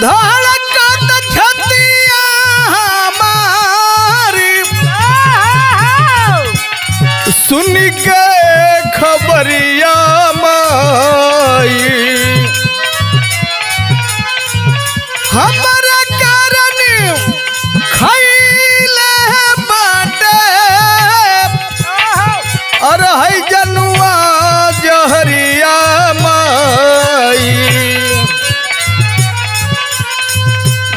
धड़कत छतिया हमारी सुन के खबरिया माई हमारा कारण खैले बाटे और है जनुआ जहरिया माई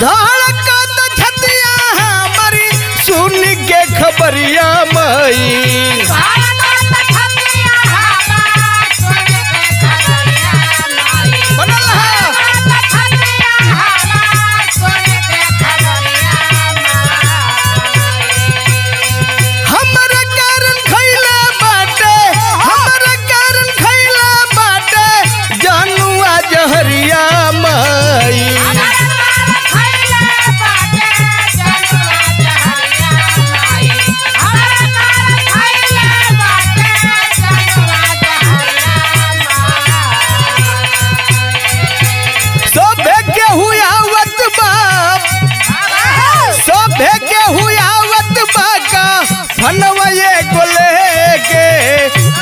धड़कत छतिया हमारी सुन के खबरिया माई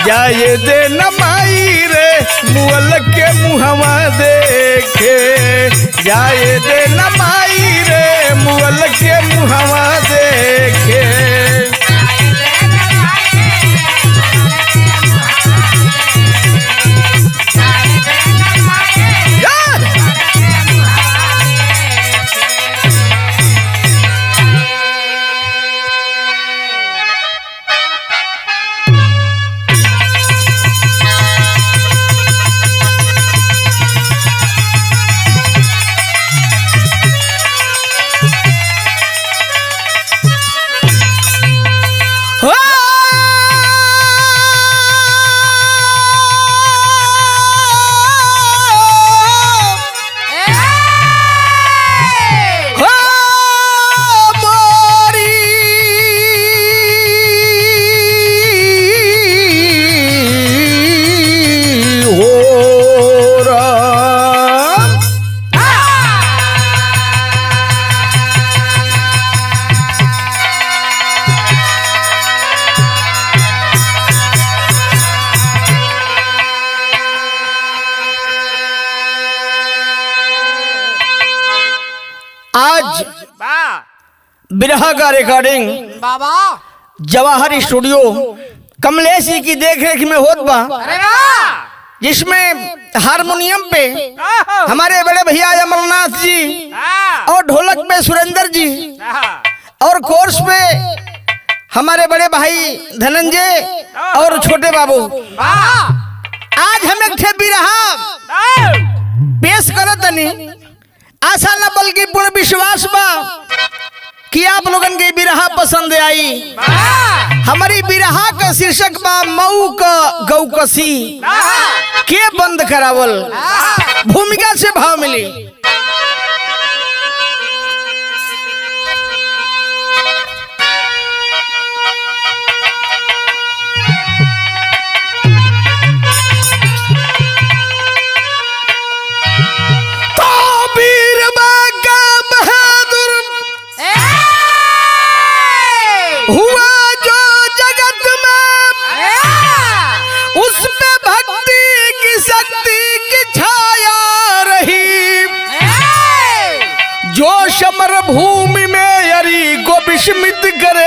जाए दे नमाई रे मुअल के मुहवा देखे जाए दे नमाई रे मुअल के मुहवा देखे आज बिरहा का रिकॉर्डिंग बाबा जवाहर स्टूडियो कमलेश जी की देखरेख में होत बा, जिसमें हारमोनियम पे हमारे बड़े भैया अमरनाथ जी और ढोलक पे सुरेंद्र जी और कोर्स पे हमारे बड़े भाई धनंजय और छोटे बाबू। आज हम एक थे बिरहा पेश करत तनी, आशा न बल्कि पूर्ण विश्वास बा कि आप लोगन के बिरहा पसंद आई। हमारी बिरहा का शीर्षक बा मऊ का गौकसी के बंद करावल। भूमिका से भाव मिली। समर भूमि में यरी को विस्मित करे,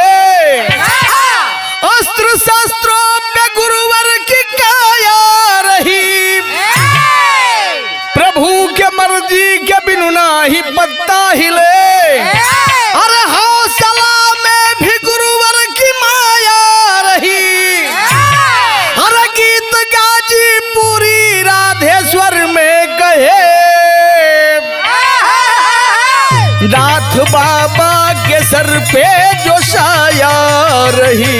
अस्त्र शस्त्रों पे गुरुवर की काया रही। प्रभु के मर्जी के बिनु नाही पत्ता हिले, अरे हौसला में भी गुरुवर की माया रही। अरे गीत गाजीपुरी राधेश्वर में कहे, नाथ बाबा के सर पे जो साया रही।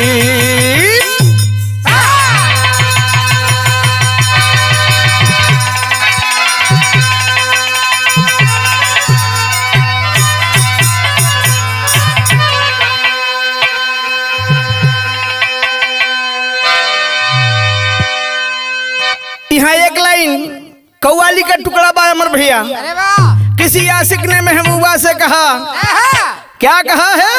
यहाँ एक लाइन कव्वाली का टुकड़ा बा अमर भैया। किसी आशिक ने महबूबा से कहा, क्या कहा है?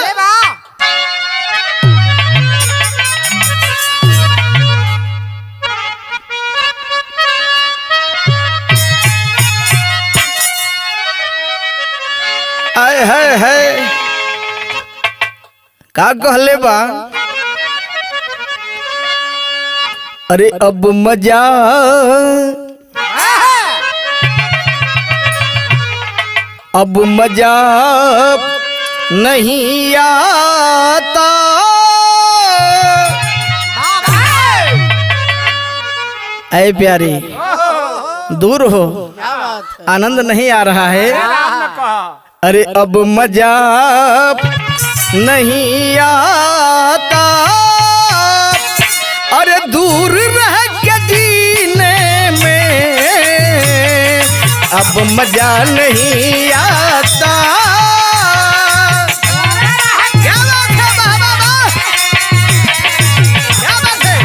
आय है का कहले बा? अरे अब मजा नहीं आता, ऐ प्यारी दूर हो, आनंद नहीं आ रहा है। अरे अब मजा नहीं आता, अरे दूर रह के जीने में अब मजा नहीं आता। क्या बात है बाबा, क्या बात है?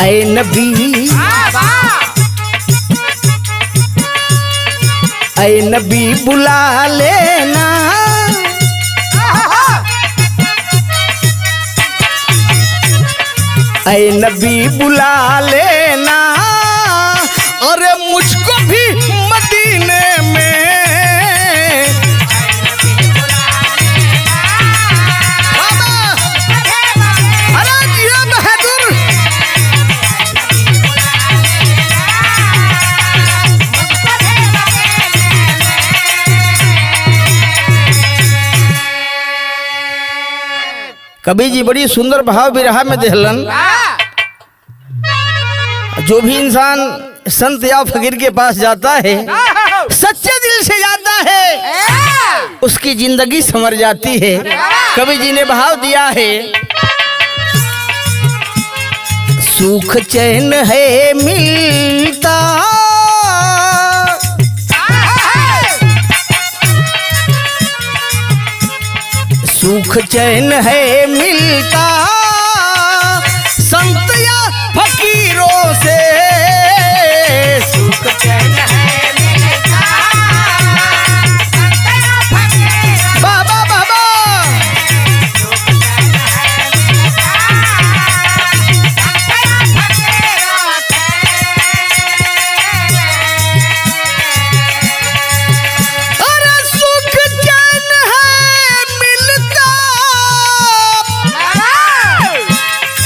ऐ नबी, ऐ नबी बुला लेना, ऐ नबी बुला लेना, अरे मुझको भी मदीने में। अरे जिया बहादुर, कवि जी बड़ी सुंदर भाव विरहा में देहलन। जो भी इंसान संत या फकीर के पास जाता है, सच्चे दिल से जाता है, उसकी जिंदगी संवर जाती है। कवि जी ने भाव दिया है, सुख चैन है मिलता, सुख चैन है मिलता, संत या फकीरों से सुख चैन है मिलता, संत या फकीरों। बाबा बाबा, सुख चैन है मिलता, संत या फकीरों से। अरे सुख चैन है मिलता,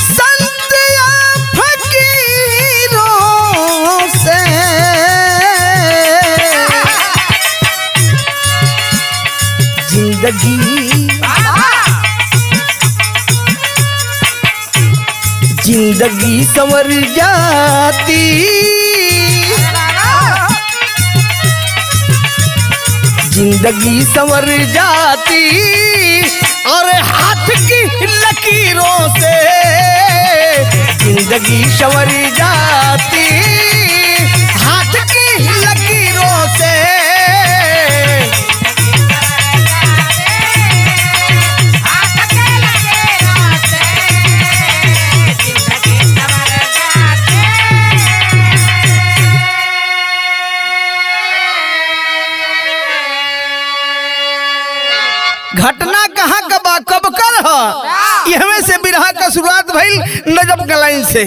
संत या फकीरों से, जिंदगी संवर जाती, जिंदगी संवर जाती, और हाथ की लकीरों से जिंदगी संवर जाती, हाथ की लकीरों से। घटना कहाँ कब कर यहवे से बिरहा का शुरुआत भइल नजब के लाइन से।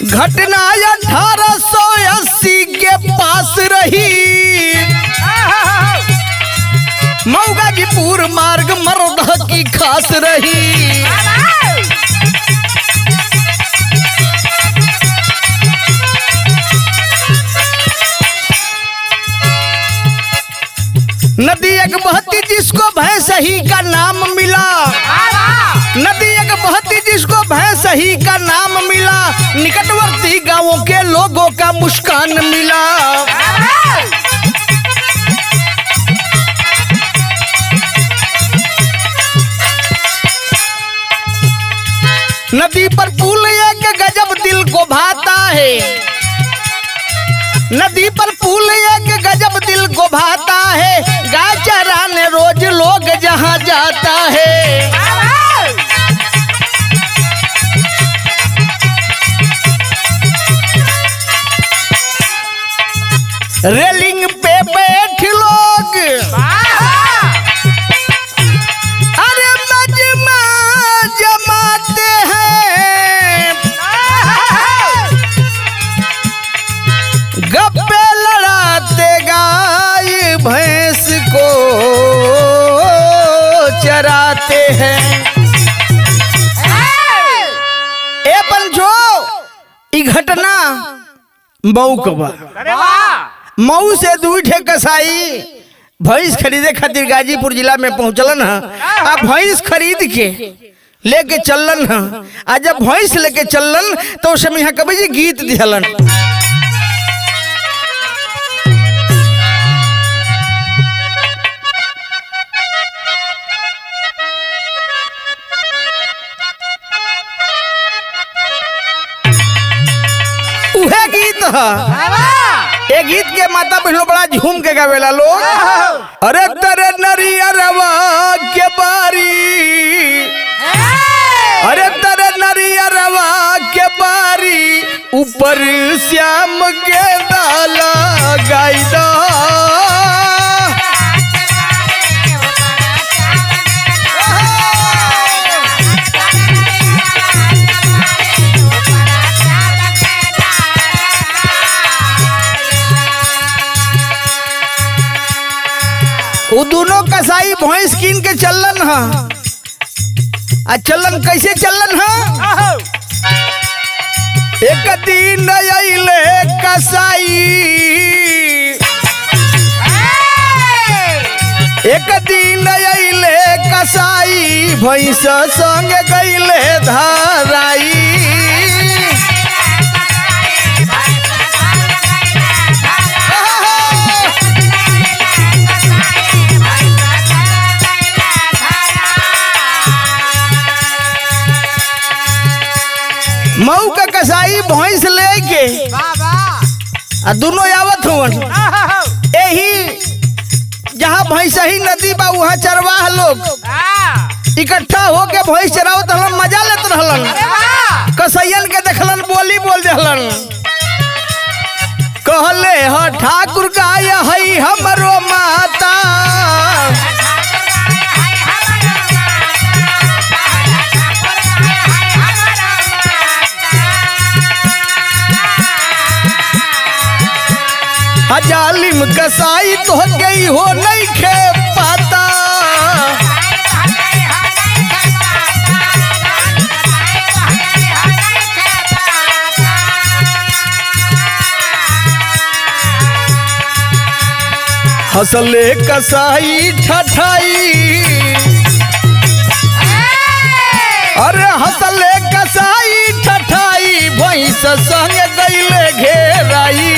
घटना 1880 के पास रही, मऊगाजीपुर मार्ग मरोदा की खास रही। नदी एक बहती जिसको भैंस ही का नाम मिला, नदी एक बहती जिसको भैंस ही का नाम मिला, निकटवर्ती गांवों के लोगों का मुस्कान मिला। नदी पर पुल एक गजब दिल को भाता है, नदी पर पुल एक गजब दिल को भाता है, गाय चराने रोज लोग जहां जाता है। रेलिंग पे बैठ लोग अरे मजमा जमाते हैं, गप्पे लड़ाते गाय भैंस को चराते हैं। ए पंचो ई घटना मऊ कबा, मऊ से दुई ठे कसाई भैंस खरीदे खातिर गाजीपुर जिला में पहुंचलन है। आ भैंस खरीद के लेके चलन है। आ जब भैंस लेके चलन तो उस समय यहाँ कभी जी गीत दिहलन। उहे गीत है, ये गीत के माता बहनों बड़ा झूम के गावेला लोग। अरे तेरे नरियरवा के बारी, अरे तेरे नरियरवा के बारी, ऊपर श्याम के डाला गाइदा। वो दोनों कसाई भैंस कीन के चलन है। आ चलन कैसे चलन है? एक दिन अइले कसाई, एक दिन अइले कसाई, भैंस संग गइले धराई। मऊ का कसाई भैंस लेके दोनों आवत हुवन। यही जहाँ भैंस ही नदी बा वहाँ चरवाह लोग इकट्ठा होके भैंस चरावत रहलन, मजा लेत रहलन। कसैयन के देखलन बोली बोल रहलन, कहले ह ठाकुर गाय हई हमरो माता, जालिम कसाई तो गई हो नहीं खे पाता। हंसले कसाई ठठाई, अरे हंसले कसाई ठठाई, भैंस संग गइले घेराई।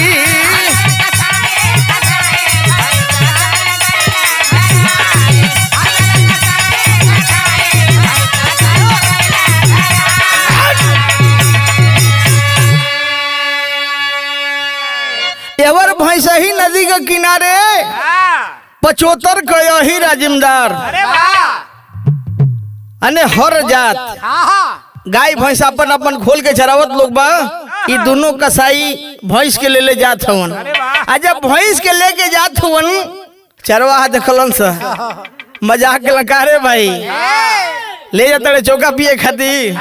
एवर भैंस ही नदी के किनारे 75 कही राजिमदार अने हर जात गाय भैंस अपन अपन खोल के चरावत लोग बा। ये दोनों कसाई भैंस के ले जात हवन। आ जब भैंस के लेके जात हवन चरवाहा देखलन सा मजाक लगा रे भाई ले जाते चौका पिए खातिर।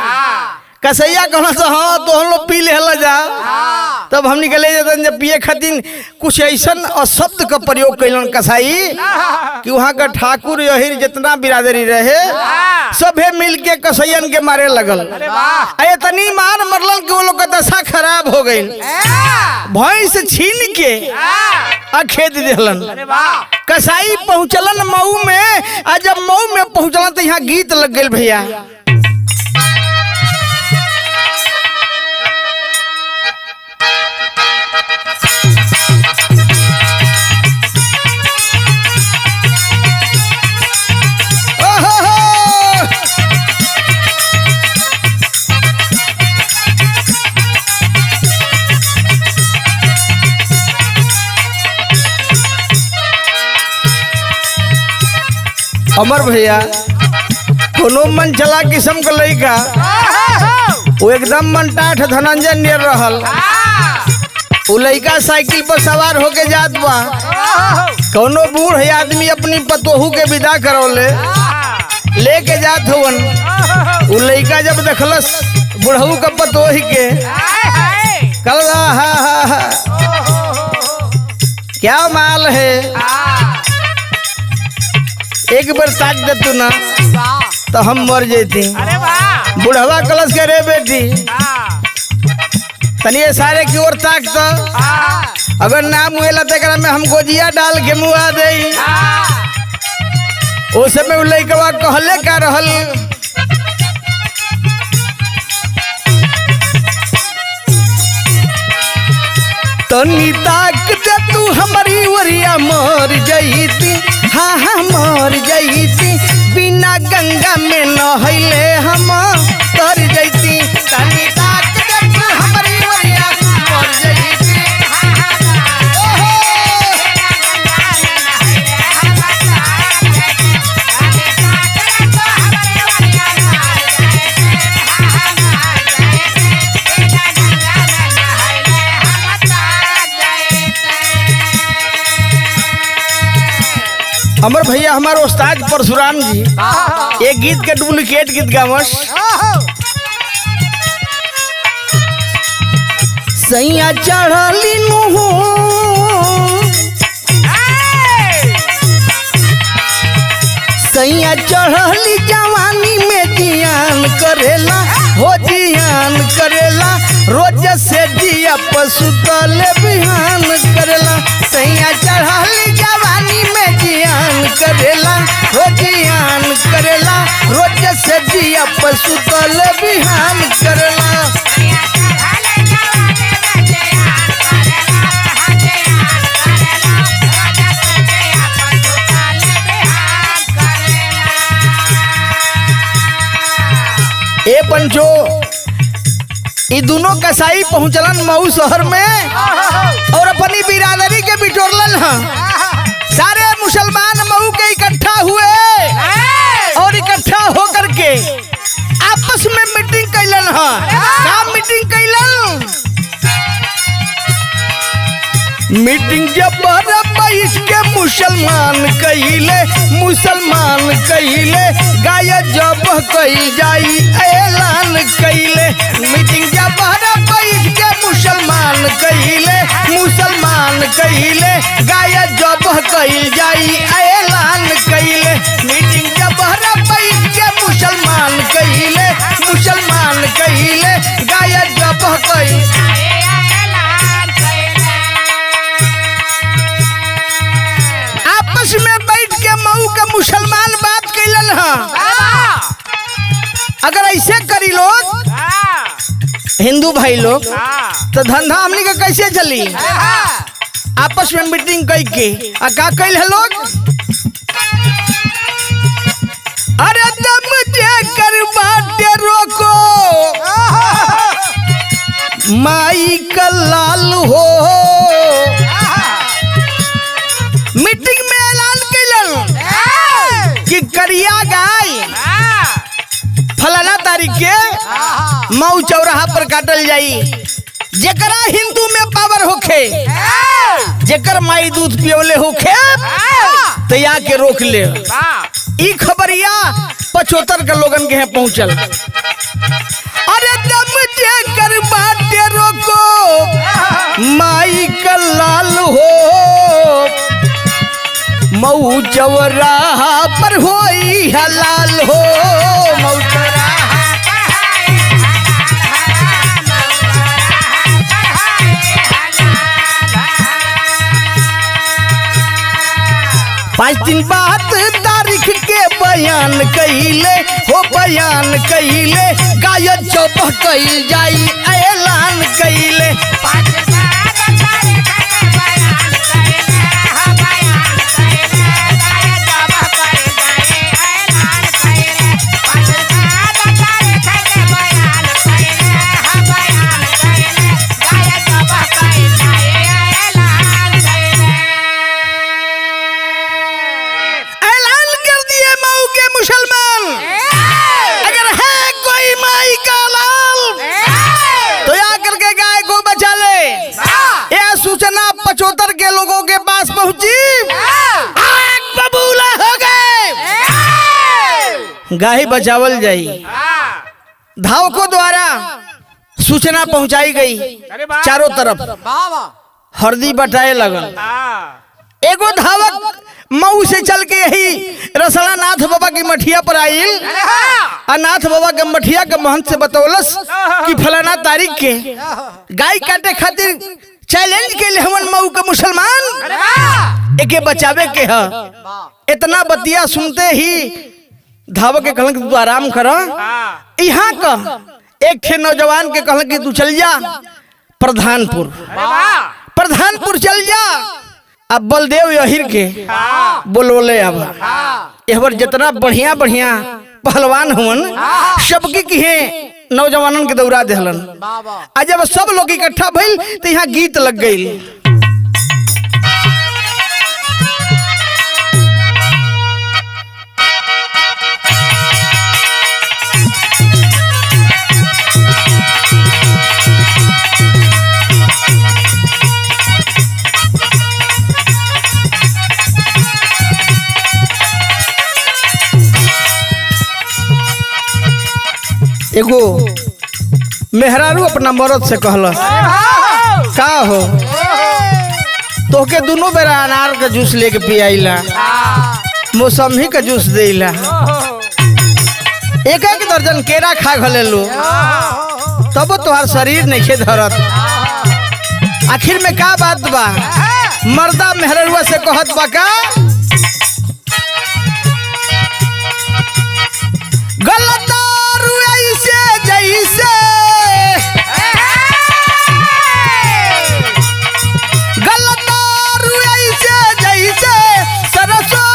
कसैया कहना से हाँ तो हम लोग पी ले जा। तब हम निकले जाते जब पिए खातिर कुछ ऐसा अशब्द का प्रयोग कैलन कसाई कि वहाँ का ठाकुर यही जितना बिरादरी रहे सभे मिल के कसैयन के मारे लगल। इतनी मार मरलन कि वो लोग का दशा खराब हो गई। भैंस छीन के खेत दिलन। कसाई पहुँचलन मऊ में। आ जब मऊ में पहुँचलन तो यहाँ गीत लग गए भैया। अमर भैया कोनो मन चला किस्म का लड़का वो एकदम मन टाठ धनंजय नियर रहल। वो लड़का साइकिल पर सवार होके जात बा। कोनो बूढ़ आदमी अपनी पतोहू के विदा करौले लेके जात हुवन। वो लड़का जब देखलस बुढ़ऊ का पतोही के कल क्या माल है, एक बार ताक दे तू ना तो हम मर जेती। बुढ़वा कलश के रे बेटी तनी सारे की ओर ताक तो अगर ना मुएला तेकरा में हम गोजिया डाल के मुआ दे। उस समय लइकवा कहले का रहल तनी ताक दे तू हमारी वरिया मर जईती। हाँ हाँ मर जईती बिना गंगा में नहैले हम तर जईती। तनी ताक दे तू हमारी वरिया मर जईती। अमर भैया हमारे उस्ताद परशुराम जी एक गीत के डुप्लीकेट गीत गावस। सैया चढ़ली नुहू सैया चढ़ली जवानी में जियान करेला हो जियान करेला। रोज से जिया पशु तले बिहान करेला। सैया चढ़ली जवानी में जियान करेला हो जियान करेला। रोज से जिया पशु तले बिहान करेला। ए पंचो ये दोनों कसाई पहुंचलन मऊ शहर में और अपनी बिरादरी के बिटोरलन है। सारे मुसलमान मऊ के इकट्ठा हुए और इकट्ठा होकर के आपस में मीटिंग कैलन है। क्या मीटिंग कैलन? मीटिंग जब बैठ के मुसलमान कहिले गाय जब कही जाई ऐलान कैले। मीटिंग जब बैठ के मुसलमान कहिले गाय जब कही जाई ऐलान कैले। मीटिंग जब बैठ के मुसलमान कहिले गाय जब कही में बैठ के मऊ के मुसलमान बात कैलन है। अगर ऐसे करी लोग हिंदू भाई लोग तो धंधा हमनी का कैसे चली? आपस में मीटिंग कई के का कैल है लोग? अरे दम जे कर बाटे रोको माई का लाल हो। मीटिंग में ऐलान कैलन कि करिया गाय फलाना तारीख के मऊ चौराहा पर काटल जाई। जेकरा हिंदू में पावर होखे जेकर माई दूध पियोले होखे तो या के रोक ले। ई खबरिया 75 के लोगन के हैं पहुंचल अरे दम जे कर बाटे रोको माई का लाल हो मऊ चौराहा पर होई हलाल हो मऊ चौराहा 5 दिन बाद तारीख के बयान कइले हो बयान कइले गायब चौपह कइल जाई ऐलान कइले सूचना 75 के लोगों के पास पहुंची आग बबूला हो गए गाय बचावल जाई धावकों द्वारा सूचना पहुंचाई गई चारों तरफ हरदी बटाए लगन एगो धावक मऊ से चल के यही रसला नाथ बाबा की मठिया पर आइल नाथ बाबा के मठिया के महंत से बतौलस कि फलाना तारीख के गाय काटे खातिर चैलेंज के लिए हमन मऊ के मुसलमान एके बचावे के है इतना बतिया सुनते ही धावक के कहलन कि तू आराम कर यहाँ का एक थे नौजवान के कहलन कि तू चल जा प्रधानपुर चल जा अब बलदेव यहिर के बोलोले अब एहबर जितना बढ़िया बढ़िया पहलवान हुन सबके किहे नौजवानन के दौरा देहलन आज जब सब लोग इकट्ठा भइल तो यहाँ गीत लग गई एगो मेहरारू अपना मर्द से कहलस का हो तोहके दोनों बेरा अनार का जूस लेके पियाइला मौसमी का जूस देला एक दर्जन केरा खा घले लो तब तोहार शरीर नहीं धरत आखिर में का बात बा मर्दा मेहरारूआ से कहत बा का गलत जैसे गलतारू ऐसे जैसे सरसों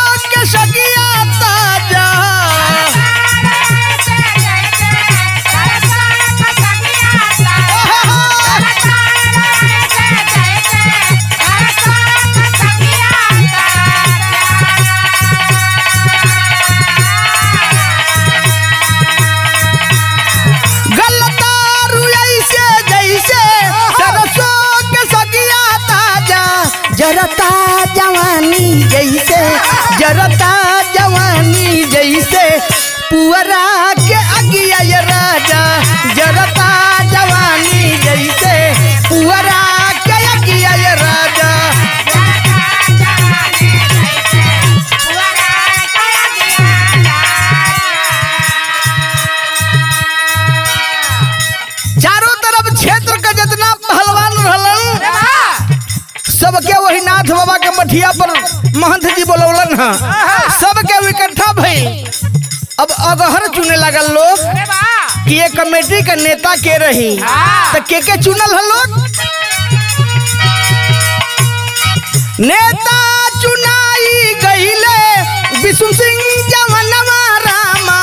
के सगिया ताजा जरता जवानी जैसे पुअरा के अगिया ये राजा जरता जवानी जैसे पुअरा के अगिया ये राजा चारों तरफ क्षेत्र का जितना पहलवान रहलन सबके वही नाथ बाबा के मठिया पर महंत जी बोलौलन है सबके इकट्ठा भई अब अगहर चुने लगल लोग कि ये कमेटी का नेता के रही तो के चुनल है लोग नेता चुनाई गईले विष्णु सिंह जवनवा रामा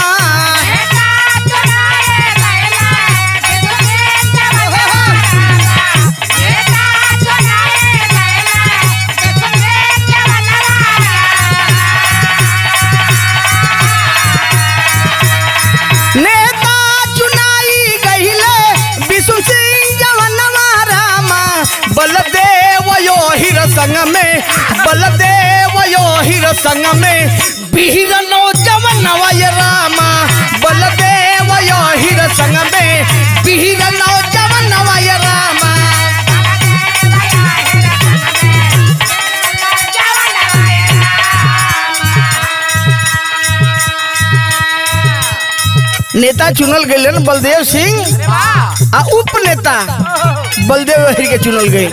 बलदेव यो हिर संग में बलदेव हिर संग में बीर नौजवन वय रामा बलदेव हिर संग में बीर नौजवन वय रामा। नेता चुनल गए बलदेव सिंह आ उप नेता बलदेव हिर के चुनल गए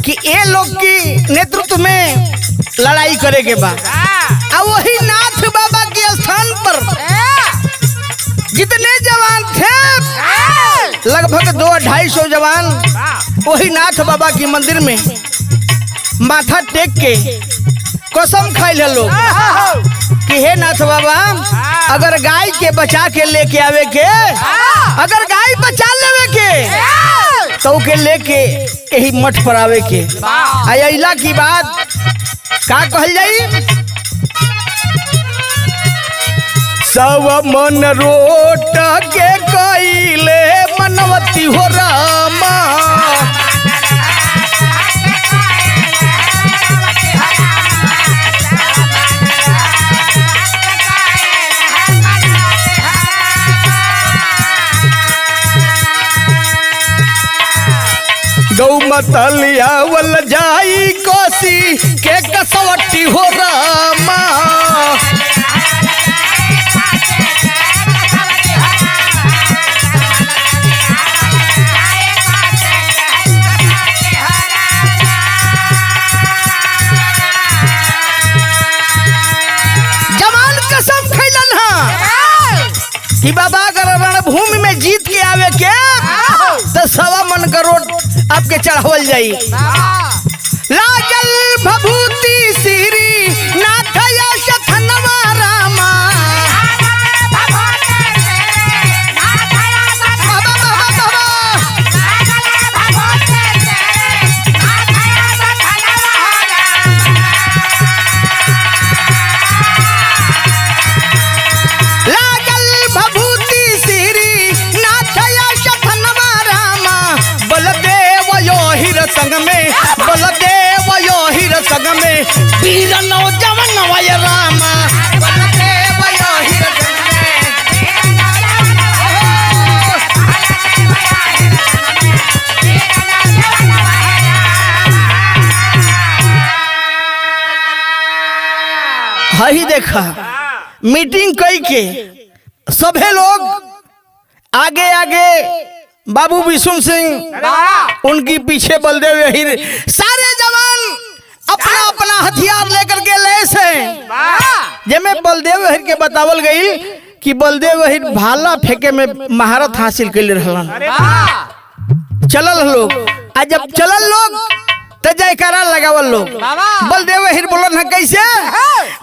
कि ये लोग की नेतृत्व में लड़ाई करे के बाद आ वही नाथ बाबा के स्थान पर जितने जवान थे लगभग 200-250 जवान वही नाथ बाबा की मंदिर में माथा टेक के कसम खाइल लोग कि हे नाथ बाबा अगर गाय के बचा के लेके आवे के अगर गाय बचा लेवे के तो के लेके यही मठ पर आवे के अइला की बात का कहल जाई। सब मन रोट के कइले मनवती हो रामा गौ मतलिया वल जाई कोसी के कसवटी हो रामा जवान कसम खैलन कि बाबा अगर रणभूमि में जीत के आवे के तो 1.25 मन करोड़ आपके चढ़ावल जाई। लागल भभूति श्री नाथ यश धनवा रामा संग में बलदेव हिर संग में बीर नौजवन वय रामा बलदेव हिर संग में हही देखा मीटिंग कई के सभे लोग आगे आगे बाबू विष्णु सिंह उनकी पीछे बलदेव हिर सारे जवान अपना अपना हथियार लेकर के लैस हैं। जेमे बलदेव हिर के बतावल गई कि बलदेव हिर भाला फेंके में महारत हासिल कर रहलन। चलल लोग आ जब चलल लोग तो जयकारा लगावल लोग बलदेव हिर बोलन है कैसे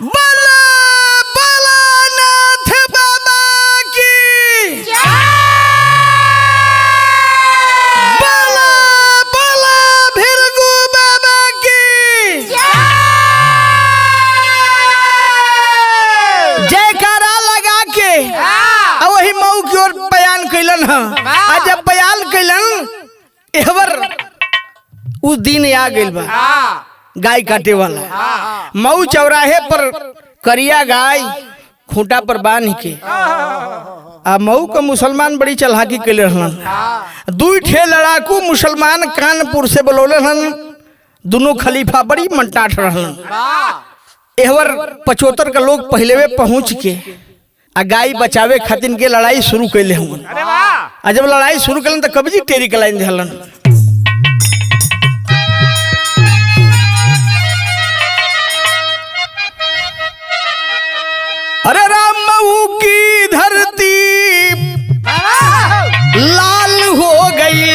बला बला नाथ बाबा की जब बयान कैलन एहवर उस दिन आ गइल बा गाय काटे वाला मऊ चौराहे पर करिया गाय खूंटा पर बांध के आ मऊ का मुसलमान बड़ी चलाकी कैले रहलन। 2 ठे लड़ाकू मुसलमान कानपुर से बोलौले रहन दोनों खलीफा बड़ी मंटाट रहलन। एहवर 75 का लोग पहले में पहुंच के आ गाय बचावे खातिर के लड़ाई शुरू कैले हन। आ जब लड़ाई शुरू कलन तो कब्जी टेरी के लाइन दिहलन। अरे राम मऊ की धरती लाल हो गई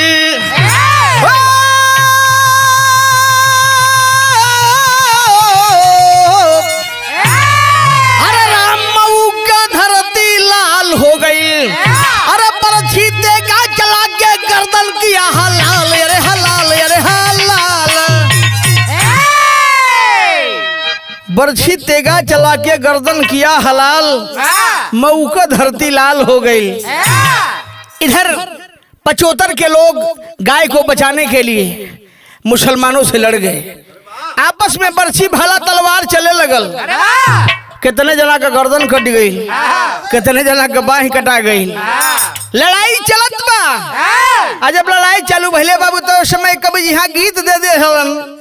बरछी तेगा चला के गर्दन किया हलाल मऊ का धरती लाल हो गई। इधर 75 के लोग गाय को बचाने के लिए मुसलमानों से लड़ गए। आपस में बरछी भाला तलवार चले लगल। कितने जना का गर्दन कट गई, कितने जना का बाह कटा गई। लड़ाई चलत बा। जब लड़ाई चालू भले बाबू तो उस समय कभी यहाँ गीत दे दे हलन।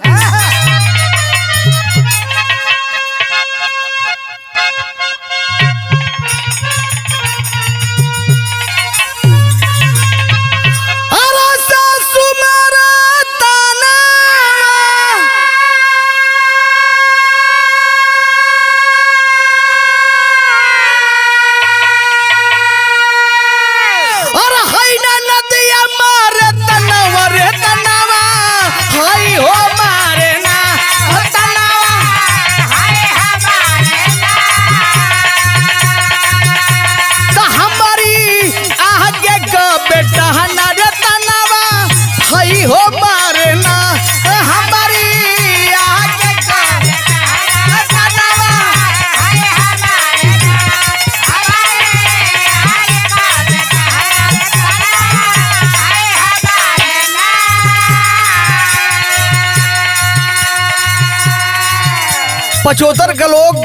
पचोतर के लोग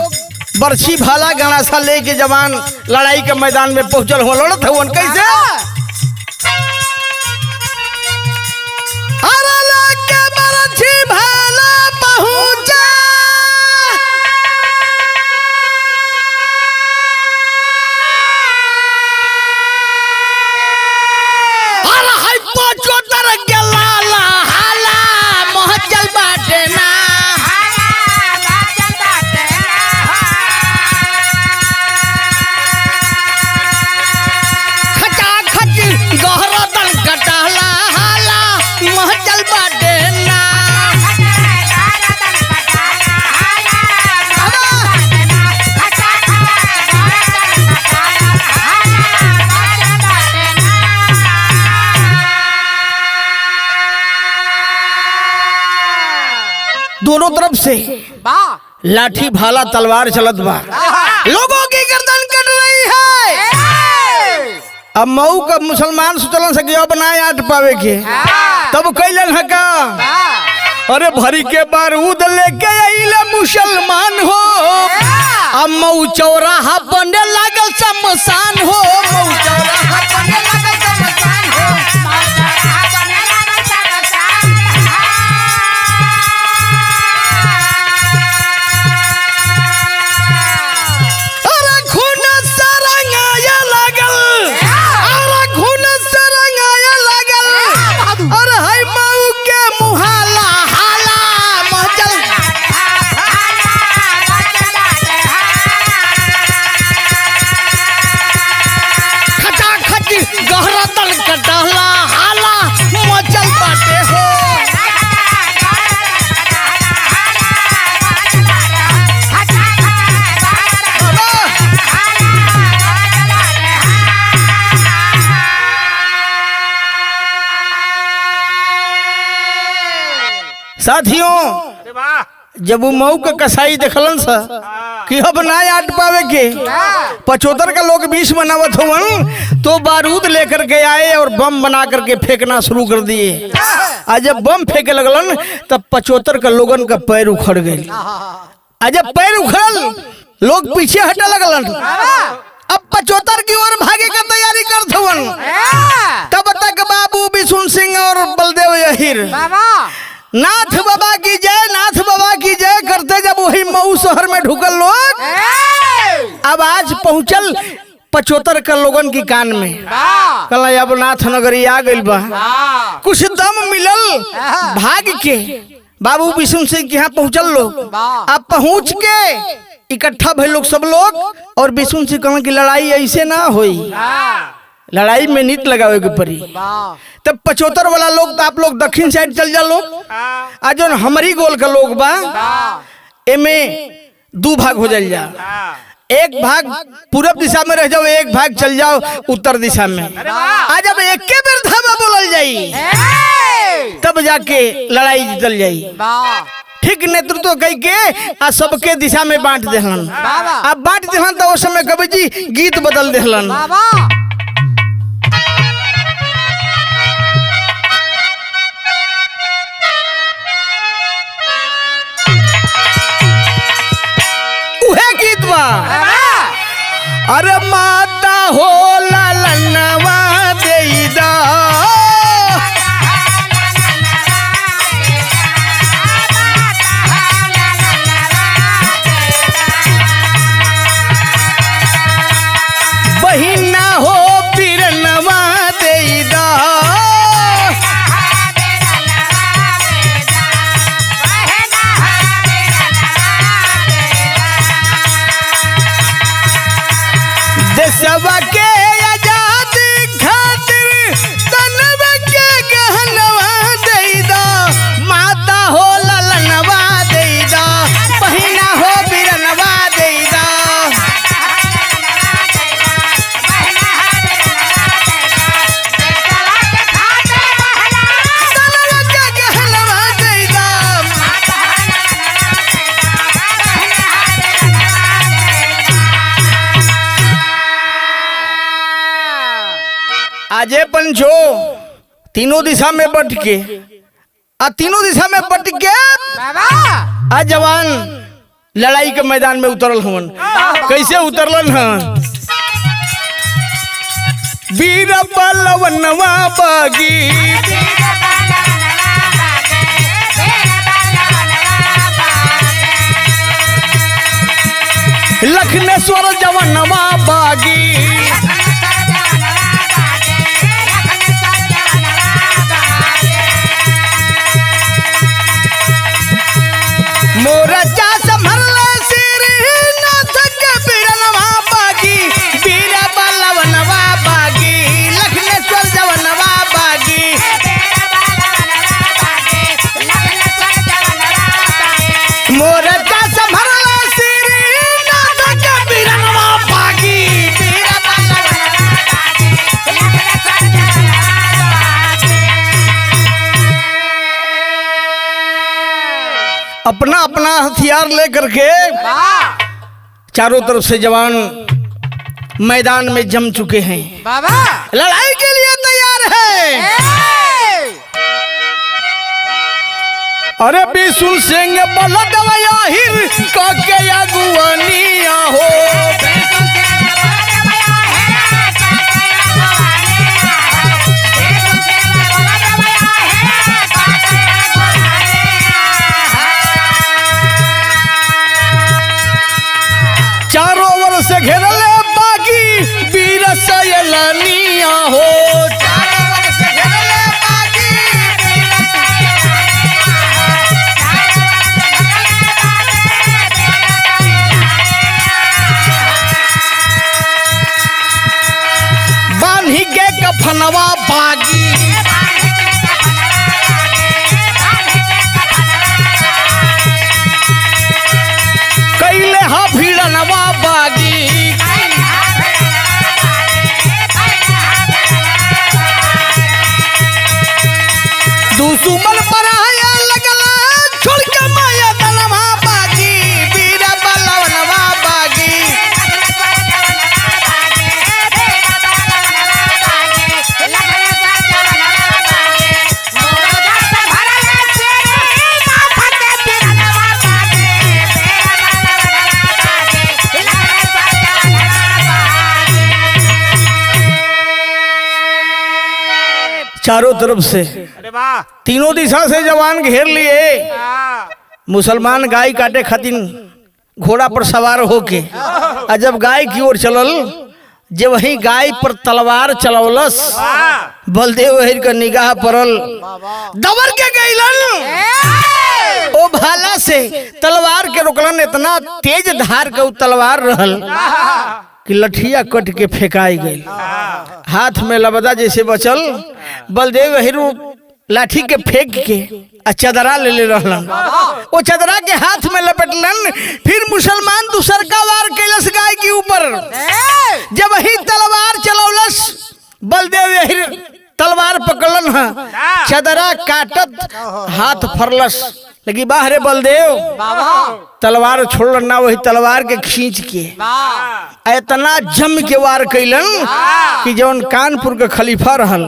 बरछी भाला गणासा लेके जवान लड़ाई के मैदान में पहुंचल हो। लड़त हुन कैसे? अरे लेके बरछी भाला पहुंचा, अरे हाय पचोतर के लाला हाला महचल बाटे ना। दोनों तरफ से लाठी भाला तलवार चलत बा। लोगों की गर्दन कट रही है। अब मऊ का मुसलमान सुचलन से अब ना आट पावे के तब कैलन है का? अरे भरी के बारूद लेके आइले मुसलमान हो। अब मऊ चौराहा बने लागल शमशान हो। मऊ चौराहा बने लागल शमशान हो। साथियों जब वो मऊ का कसाई देखलन सा कि अब ना आट पावे के पचोतर का लोग 20 बनावत हुवन तो बारूद लेकर के आए और बम बना करके फेंकना शुरू कर दिए। आज जब बम फेंके लगलन तब पचोतर का लोगन का पैर उखड़ गए। आज जब पैर उखड़ल लोग पीछे हटे लगलन। अब पचोतर की ओर भागे का तैयारी करत हुवन। तब तक बाबू बिशुन सिंह और बलदेव यहीर नाथ बाबा की जय, नाथ बाबा की जय करते जब वही मऊ शहर में ढुकल लोग अब आज पहुंचल पचोतर का लोगन की कान में कल अब नाथ नगरी आ गई बा। कुछ दम मिलल भाग के बाबू बिशुन सिंह के यहाँ पहुंचल लोग। अब पहुंच के इकट्ठा भइल लोग सब लोग और बिशुन सिंह कहन की लड़ाई ऐसे ना होई, लड़ाई में नीत लगावे के पड़ी। तब पचोतर वाला लोग तो आप लोग दक्षिण साइड चल जा लो। आज जो हमारी गोल का लोग बा एमे 2 भाग हो जाल जा। एक भाग पूरब दिशा में रह जाओ, एक भाग चल जाओ उत्तर दिशा में। आज जब एक के बेर धावा बोलल जाई तब जाके लड़ाई जीतल जाई। ठीक नेतृत्व कई के आ सबके दिशा में बांट देहलन। अब बांट देहलन तो उस समय कवि जी गीत बदल देहलन। अरे माता हो ललनवा देईदा बहिना हो बिरनवा देईदा देशवा के आजादी खातिर तनवा के गहनवा देईदा माता हो ललनवा देईदा बहिना हो बिरनवा देईदा तनवा के गहनवा देईदा आजे पंचो तीनों दिशा में बट के तीनों दिशा में बट के आ जवान लड़ाई के मैदान में उतरल हवन। कैसे उतरलन हन? वीर बलवनवा बागी लखनेश्वर जवनवा बागी मोरचा संभरले श्रीनाथ के बिरनवा बागी वीर बलवनवा बागी लखनेश्वर जवनवा बागी मोरचा संभरले श्रीनाथ के बिरनवा बागी वीर अपना अपना हथियार लेकर के चारों तरफ से जवान मैदान में जम चुके हैं। बाबा लड़ाई के लिए तैयार है। अरे बिशुन सिंह बलदवया हिर के अगुवनिया हो चारों ओर से घेरले बागी वीर सयलनिया हो चारों ओर से घेरले बागी बांधी के कफनवा बागी कैले हा भिड़नवा बागी दुश्मन पराया लगला छोड़ के माया दलवा बागी वीर बलवनवा बागी चारों तरफ से तीनों दिशा से जवान घेर लिए। मुसलमान गाय काटे खातिर घोड़ा पर सवार होके जब गाय की ओर चलल जब वही गाय पर तलवार चलौलस बलदेव हर का निगाह पड़ल दबर के गईलन ओ भाला से तलवार के रोकलन। इतना तेज धार के तलवार रहल कि लठिया कट के फेंकाई गई। हाथ में लबदा जैसे बचल बलदेव हिरू लाठी के फेंक के चदरा ले रहलन। वो चदरा के हाथ में लपेटलन। फिर मुसलमान दूसरका वार कैलस गाय के ऊपर। जब वही तलवार चलौलस बलदेव हिर तलवार पकड़लन चदरा काटत हाथ फरलस। लगी बाहरे बलदेव तलवार छोड़लन ना वही तलवार के खींच के इतना जम के वार कैलन कि जौन कानपुर के खलीफा रहल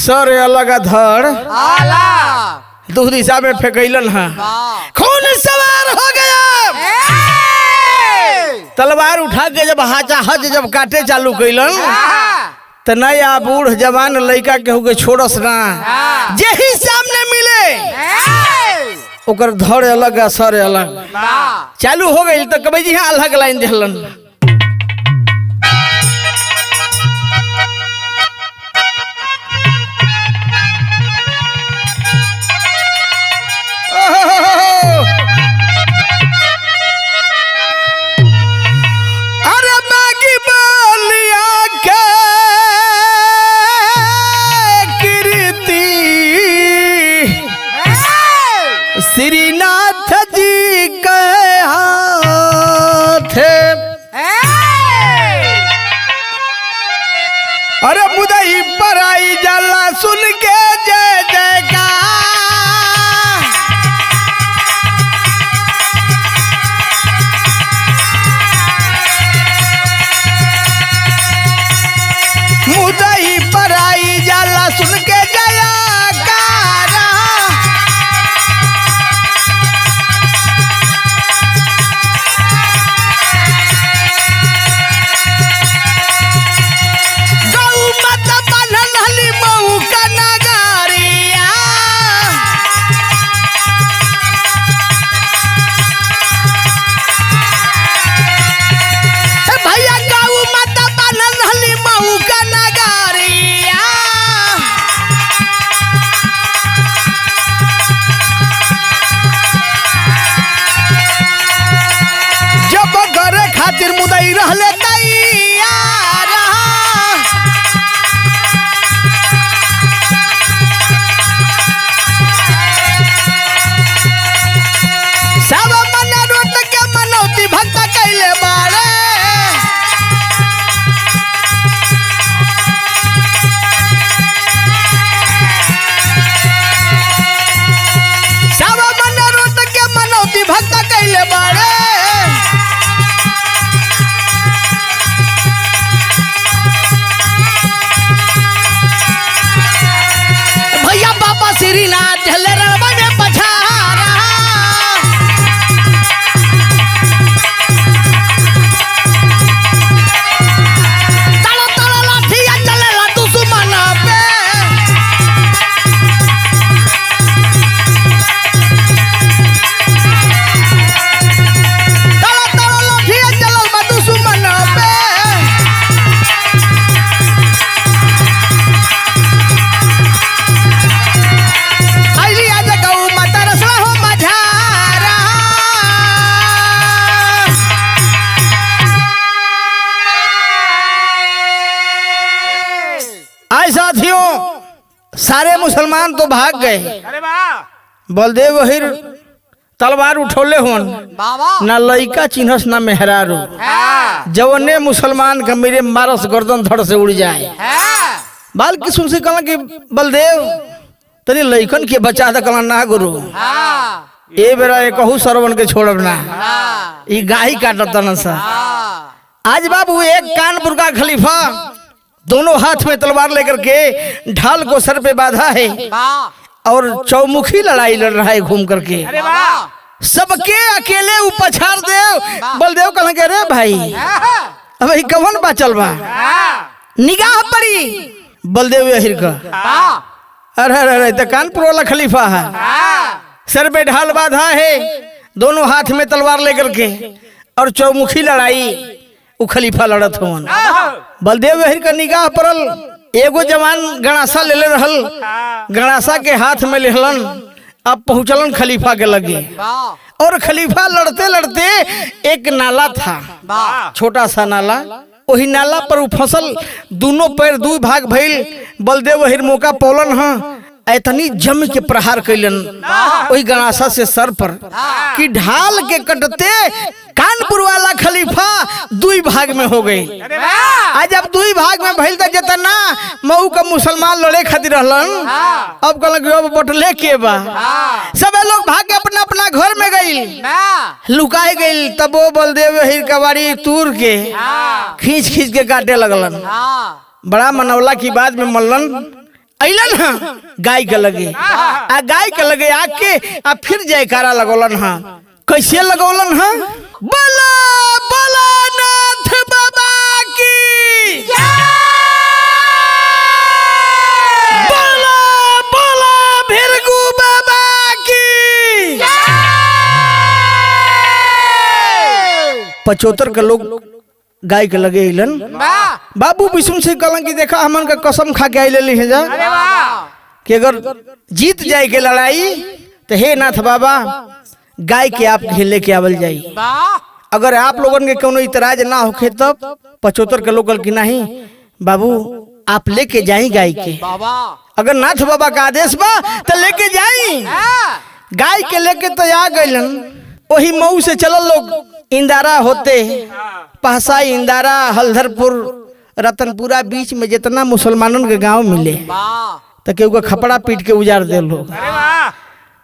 सर अलग धड़ दो दिशा में फेंकैलन खून सवार हो गया। तलवार उठा के जब हाथ जब काटे चालू कैलन तो नया बूढ़ जवान लड़का के होके छोड़स ना जेही सामने मिले ओकर धड़ अलग असर अलग चालू हो गई तो कभी जी हाँ अलग लाइन दिलन श्रीनाथ जी के हाथ अरे मुदई पर आई जाला सुन के जय जयकार मुदई पर आई जाला सुन के श्रीनाथ साथियों सारे मुसलमान तो भाग गए। अरे वाह बलदेव हिर तलवार उठौले होन ना लइका चिन्हस ना मेहरारू जवने मुसलमान का मेरे मारस गर्दन धड़ से उड़ जाए। बाल की सुन से कहला कि बलदेव तनी लइकन के बचा द कहला ना गुरु ए बेरा एक कहू सरवन के छोड़ब ना ई गाही काटत न सा। आज बाबू एक कानपुर का खलीफा दोनों हाथ में तलवार लेकर के ढाल को सर पे बांधा है और चौमुखी लड़ाई लड़ रहा है घूम करके। सबके अकेले उपछाड़ दे। बलदेव कहला के रे भाई अब कवन बचल बा निगाह पड़ी बलदेव यहिर का। अरे अरे अरे तो कानपुर वाला खलीफा है सर पे ढाल बांधा है दोनों हाथ में तलवार लेकर के और चौमुखी लड़ाई वो खलीफा लड़त हो। बलदेव यहिर का निगाह पड़ल एगो जवान गणासा ले रहल गणासा के हाथ में लेहलन। अब पहुंचलन खलीफा के लगे और खलीफा लड़ते लड़ते एक नाला था छोटा सा नाला वही नाला पर वो फसल दोनों पैर दू भाग भइल। बलदेव यहिर मौका पौलन हाँ इतनी जम के प्रहार कैलन वही गणासा से सर पर कि ढाल के कटते कानपुर वाला खलीफा दुई भाग में हो गई। आज जब दुई भाग में भइल त जितना मऊ का मुसलमान लड़े खातिर रहलन अब कहलन अब बटले के बा सब लोग भाग के अपना अपना घर में गई लुकाए गई। तब वो बलदेव यहिर कवारी तूर के खींच खींच के काटे लगलन। बड़ा मनौला की बात में मल्लन अलन हाँ गाय के लगे आ गाय के लगे आके आ फिर जयकारा लगौलन हाँ। कैसे लगौलन हाँ बोला बोला नाथ बाबा की बोला बोला भिरगु बाबा की 75 का लोग गाय के लगे इलन बाबू विष्णु से कहलन कि देखा हमन का कसम खा के आइले हैं जा कि अगर जीत जाए के लड़ाई तो हे नाथ बाबा गाय के आप खेले के आवल जाई अगर आप लोगन के कोनो इतराज ना होखे तब 75 के लोग कि नहीं बाबू आप लेके जाई गाय के अगर नाथ बाबा का आदेश बा तो लेके जाई गाय के लेके तो आ गइलन वही मऊ से चलल लोग इंदारा होते पहसा इंदारा हल्दरपुर रतनपुरा बीच में जितना मुसलमानों के गांव मिले तो केहू का खपड़ा पीट के उजाड़ दे लो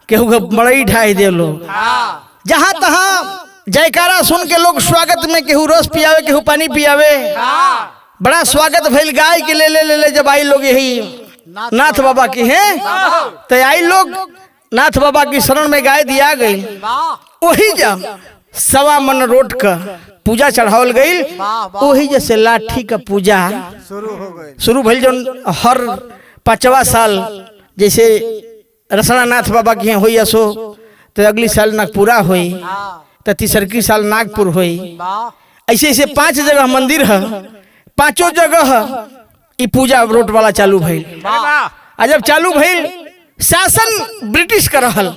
केहू का मड़ई ढाई दे लो जहाँ तहाँ जयकारा सुन के लोग स्वागत में केहू रस पियावे केहू पानी पियावे बड़ा स्वागत भइल गाय के ले जब आई लोग यही नाथ बाबा की है तो आई लोग नाथ बाबा की शरण में गाय दिया गई वही जब 1.25 मन रोट का पूजा चढ़ावल गई वही जैसे लाठी का पूजा शुरू भइल जो हर 5वां साल जैसे रसना नाथ बाबा की हुई असो तो अगली साल नागपुरा हुई तो 3 साल नागपुर हुई ऐसे ऐसे 5 जगह मंदिर है 5 जगह ये पूजा रोट वाला चालू भइल जब चालू भइल शासन ब्रिटिश का रहल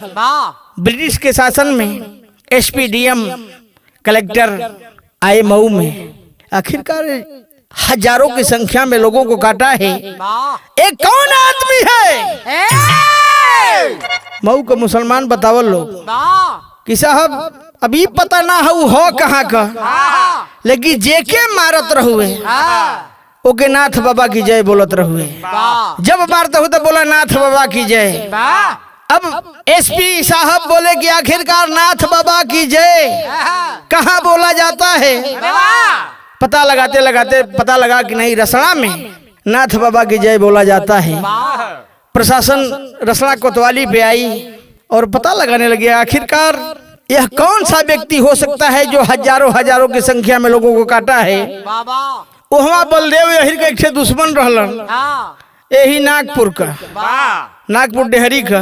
ब्रिटिश के शासन में एसपीडीएम कलेक्टर आए मऊ में आखिरकार हजारों की संख्या में लोगों को काटा है एक कौन आदमी है मऊ का मुसलमान बतावल लोग कि साहब अभी पता ना हो कहाँ का लेकिन जेके मारत रहुए ओके नाथ बाबा की जय बोलत रहुए जब मारता हूँ तो बोला नाथ बाबा की जय अब एसपी साहब बोले कि आखिरकार नाथ बाबा की जय कहाँ बोला जाता है पता लगाते लगाते पता लगा कि नहीं रसना में नाथ बाबा की जय बोला जाता है प्रशासन रसना कोतवाली पे आई और पता लगाने लगे आखिरकार यह कौन सा व्यक्ति हो सकता है जो हजारों की संख्या में लोगों को काटा है वहाँ बलदेव यही के एक दुश्मन रहलन यही नागपुर का नागपुर डेहरी का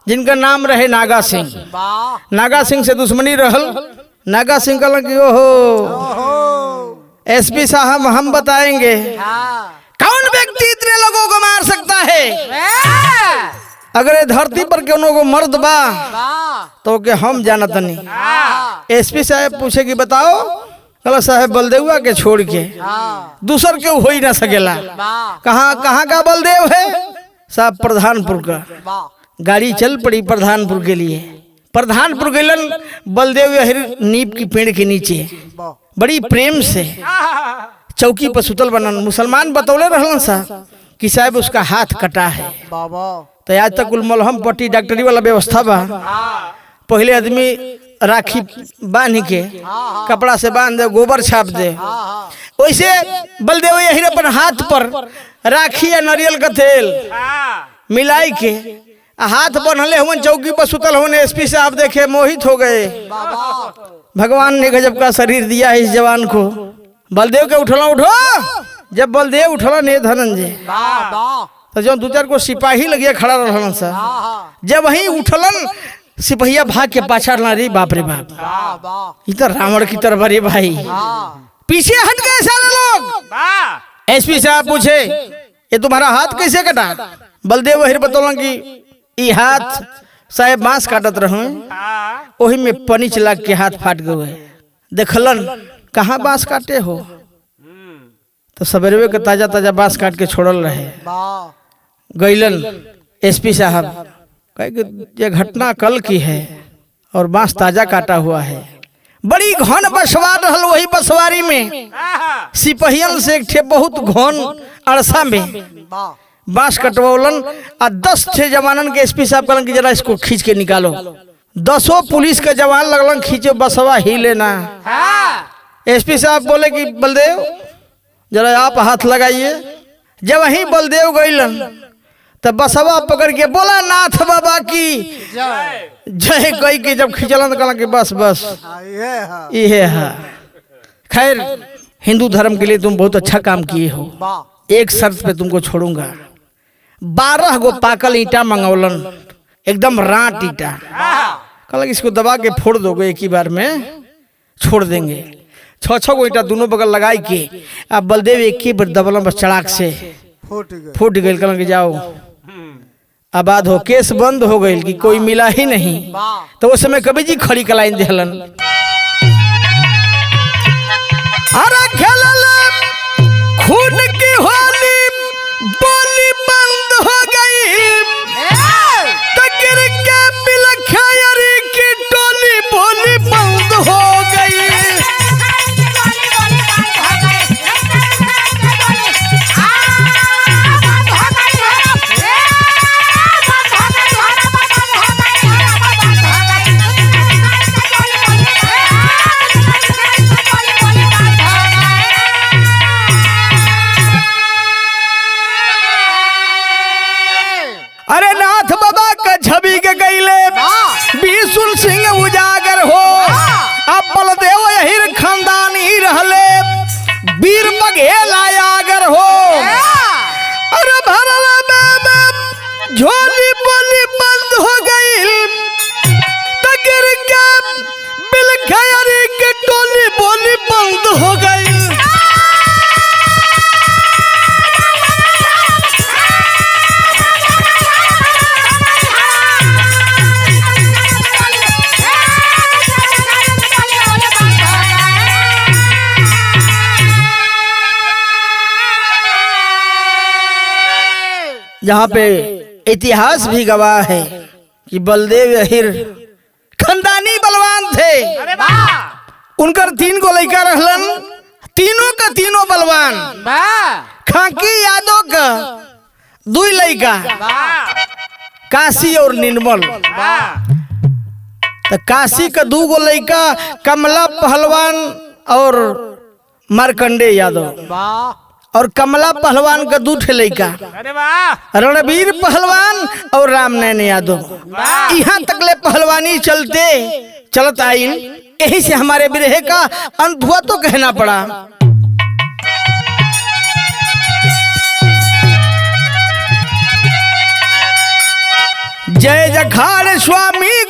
जिनका नाम रहे नागा सिंह से दुश्मनी रहल नागा सिंह कहलन कि ओहो एसपी साहब हम बताएंगे कौन व्यक्ति इतने लोगों को मार सकता है अगर ये धरती पर क्यों को मर्द बा तो के हम जानत नहीं एसपी साहब पूछे कि बताओ कल साहब बलदेवा के छोड़ के दूसर क्यों हो ही ना सकेला कहाँ का बलदेव है साहब प्रधानपुर का गाड़ी चल पड़ी प्रधानपुर के लिए प्रधानपुर गलन बलदेव नीम की पेड़ के नीचे बड़ी प्रेम से चौकी पर सुतल बनन मुसलमान बतौले रहलन सा कि साहब उसका हाथ कटा है तो आज तक कुल मलहम पट्टी डॉक्टरी वाला व्यवस्था बा पहले आदमी राखी बांध के कपड़ा से बांध दे गोबर छाप दे वैसे बलदेव यही अपन हाथ पर राखी या नारियल का तेल मिलाई के हाथ बंधले हुए चौकी पर सुतल होने एसपी साहब देखे मोहित हो गए भगवान ने गजब का शरीर दिया है इस जवान को बलदेव के उठला उठो जब बलदेव उठला ने धनंजय तो जो 2-4 को सिपाही लगे खड़ा रहलन सा जब वही उठलन सिपहिया भाग के पाछा रे बाप रे बाप इधर रावण की तरफ अरे भाई पीछे हट गए सारे लोग एसपी साहब पूछे ये तुम्हारा हाथ कैसे कटा बलदेव वही बतौलन कि ये हाथ साहेब बांस काटत रहे वही में पनिच लाग के हाथ फाट गए देखलन कहाँ बांस काटे हो तो सवेरे के ताजा ताजा बांस काट के छोड़ल रहे गईलन एसपी साहब कहे कि ये घटना कल की है और बांस ताजा काटा हुआ है बड़ी घन बसवार रहल वही बसवारी में सिपहियन से एक ठे बहुत घन अड़सा में बांस कटवौलन और 10 ठे जवानन के एसपी साहब कहलन कि जरा इसको खींच के निकालो 10 पुलिस के जवान लगलन खींचे बसवा ही लेना एसपी साहब बोले कि बलदेव जरा आप हाथ लगाइए जब वही बलदेव गईलन तो बसवा पकड़ के बोला नाथ बाबा की जय कही के जब खिंचलन तो कहला कि बस बस ये है। खैर हिंदू धर्म के लिए तुम बहुत अच्छा काम किए हो, एक शर्त पे तुमको छोड़ूंगा। 12 गो पाकल ईटा मंगौलन, एकदम राट ईटा। कहला इसको दबा के फोड़ दोगे एक ही बार में, छोड़ देंगे। 6 गो ईटा दोनों बगल लगाई के अब बलदेव एक ही बार दबलन बस चड़ाक से फूट गई। कहला कि जाओ आबाद हो, केस बंद हो गई कि कोई मिला ही नहीं। तो उस समय कवि जी खड़ी कलाइन दिहलन, अरे खेलल खून की होली बोली बंद हो गई, तकर के बिलखैरी की टोली बोली बंद हो गई। अरे नाथ बाबा का छवि के गईले विशुल सिंह उजागर हो, अब बलदेव यही खानदानी रहले वीर बघेल आयागर हो। अरे भरल में झोली बोली बंद हो गई, तकर के बिलखैरी के टोली बोली बंद हो गई। जहाँ पे इतिहास भी गवाह है कि बलदेव अहिर खानदानी बलवान थे। उनकर 3 गो लड़का रहलन, तीनों का तीनों बलवान। खाकी यादव का 2 लड़का काशी और निर्मल। तो काशी का 2 गो लड़का कमला पहलवान और मार्कंडे यादव, और कमला पहलवान का 2 ठे लड़का रणवीर पहलवान और रामनयन यादव। यहाँ तक ले पहलवानी चलते चलत आई, यही से हमारे बिरहे का अंत हुआ तो कहना पड़ा। जय जखाड़ स्वामी